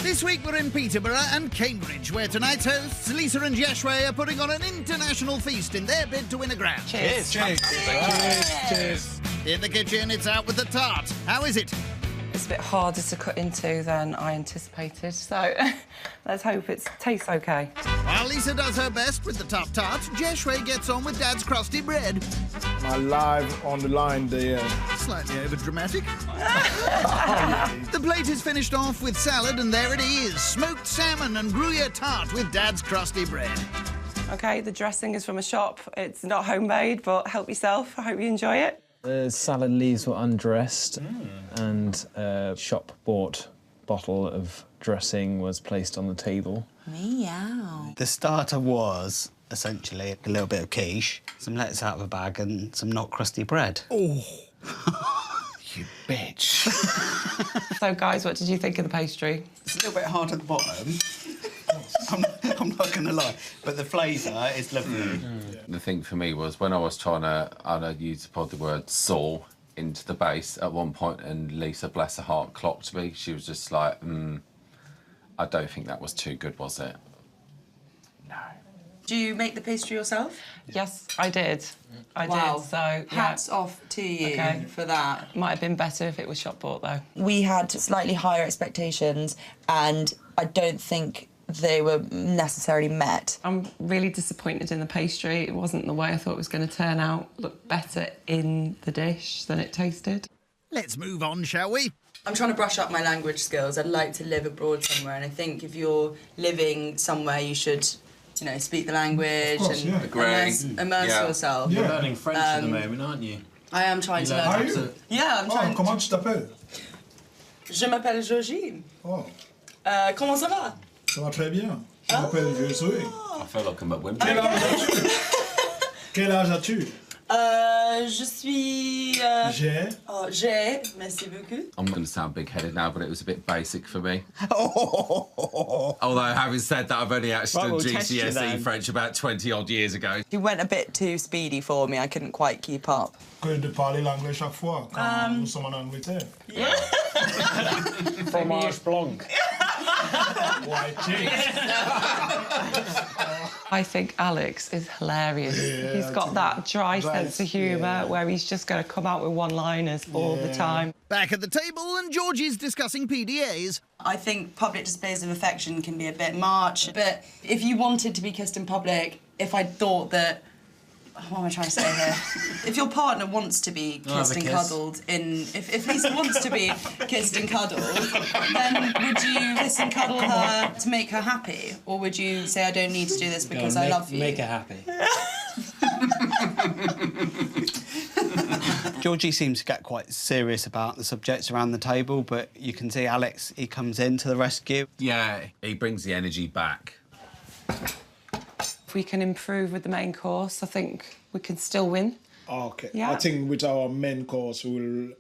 This week we're in Peterborough and Cambridge, where tonight's hosts, Lisa and Yeshway, are putting on an international feast in their bid to win a grand. Cheers. Cheers. Cheers. In the kitchen, it's out with the tart. How is it? It's a bit harder to cut into than I anticipated, so let's hope it tastes OK. While Lisa does her best with the top tart, Yeshway gets on with Dad's crusty bread. My live on the line there. Slightly over-dramatic. The plate is finished off with salad, and there it is, smoked salmon and Gruyere tart with Dad's crusty bread. OK, the dressing is from a shop. It's not homemade, but help yourself. I hope you enjoy it. The salad leaves were undressed and a shop-bought bottle of dressing was placed on the table. Meow. The starter was essentially a little bit of quiche, some lettuce out of a bag and some not crusty bread. Oh, you bitch. So, guys, what did you think of the pastry? It's a little bit hard at the bottom. I'm not going to lie, but the flavour is lovely. The thing for me was when I was trying to, I used to put the word saw into the base at one point, and Lisa, bless her heart, clocked me. She was just like, I don't think that was too good, was it? No. Do you make the pastry yourself? Yes, I did. I Wow. did, so... yeah. Hats off to you for that. Might have been better if it was shop-bought, though. We had slightly higher expectations, and I don't think they were necessarily met. I'm really disappointed in the pastry. It wasn't the way I thought it was going to turn out. Looked better in the dish than it tasted. Let's move on, shall we? I'm trying to brush up my language skills. I'd like to live abroad somewhere, and I think if you're living somewhere, you should, you know, speak the language and immerse yourself. You're learning French at the moment, aren't you? I am trying to learn. Are you? Yeah, I'm trying. Comment tu t'appelles? Je m'appelle Georgie. Oh, Comment ça va? ça va très bien. Je m'appelle Josué. I feel like I'm at Wimbledon. Quel âge as-tu? Quel âge as-tu? Je suis... J'ai, merci beaucoup. I'm going to sound big-headed now, but it was a bit basic for me. Although, having said that, I've only actually done GCSE French about 20-odd years ago. He went a bit too speedy for me. I couldn't quite keep up. Que de parler l'anglais chaque fois quand nous sommes en Angleterre. Fromage blanc. White cheese. I think Alex is hilarious. Yeah, He's got that dry sense of humour where he's just going to come out with one-liners all the time. Back at the table, and Georgie's discussing PDAs. I think public displays of affection can be a bit much, but if you wanted to be kissed in public, if I thought that... What am I trying to say here? If your partner wants to be kissed and cuddled if Lisa wants to be kissed and cuddled, then would you kiss and cuddle her to make her happy? Or would you say, I don't need to do this because I love you? Make her happy. Georgie seems to get quite serious about the subjects around the table, but you can see Alex, he comes in to the rescue. Yeah, he brings the energy back. If we can improve with the main course, I think we can still win. Okay. Yeah. I think with our main course, we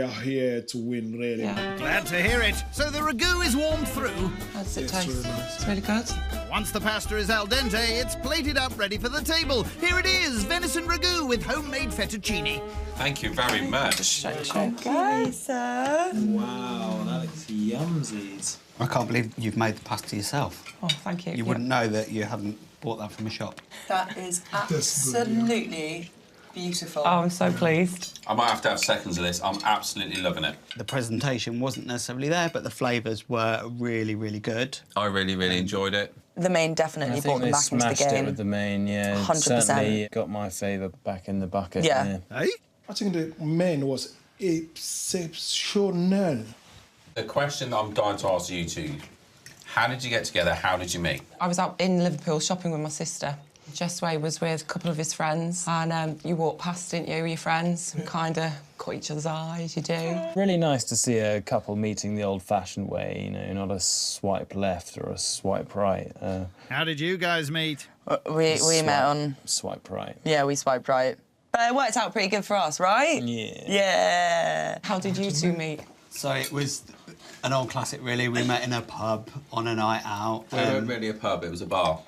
are here to win, really. Yeah. Glad to hear it. So the ragu is warmed through. How does it It's taste? really nice. It's really good. Once the pasta is al dente, it's plated up ready for the table. Here it is, venison ragu with homemade fettuccine. Thank you very much. Okay, sir. Wow, that looks yumsies. I can't believe you've made the pasta yourself. Oh, thank you. You wouldn't know that you hadn't bought that from a shop. That is That's good, absolutely beautiful. Oh, I'm so pleased. I might have to have seconds of this. I'm absolutely loving it. The presentation wasn't necessarily there, but the flavours were really, really good. I really, really enjoyed it. The main definitely I brought think them they back into the smashed game. it with the main, yeah. 100%. Certainly got my favour back in the bucket. Yeah. Hey? I think the main was exceptional. The question that I'm dying to ask you two, how did you get together? How did you meet? I was out in Liverpool shopping with my sister. Jessway was with a couple of his friends, and you walked past, didn't you, with your friends, and kind of caught each other's eyes, you do. Really nice to see a couple meeting the old-fashioned way, you know, not a swipe left or a swipe right. How did you guys meet? We met on... Swipe right. Yeah, we swiped right. But it worked out pretty good for us, right? Yeah. Yeah. How did you two meet? So it was an old classic, really. We met in a pub on a night out. It wasn't really a pub, it was a bar.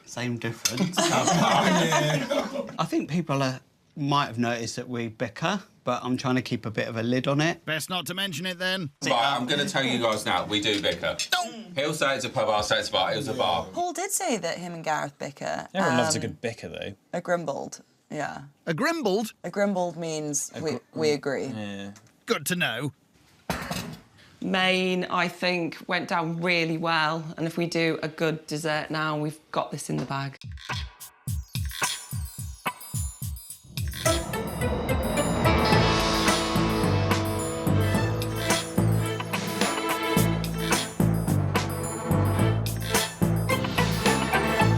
Same difference. I think people are might have noticed that we bicker, but I'm trying to keep a bit of a lid on it. Best not to mention it then. Right, I'm going to tell you guys now, we do bicker. He'll say it's a pub, I'll say it's a bar. It was a bar. Paul did say that him and Gareth bicker. Everyone loves a good bicker, though. A grimbled, yeah. A grimbled? A grimbled means we agree. Yeah. Good to know. Main, I think, went down really well, and if we do a good dessert now, we've got this in the bag.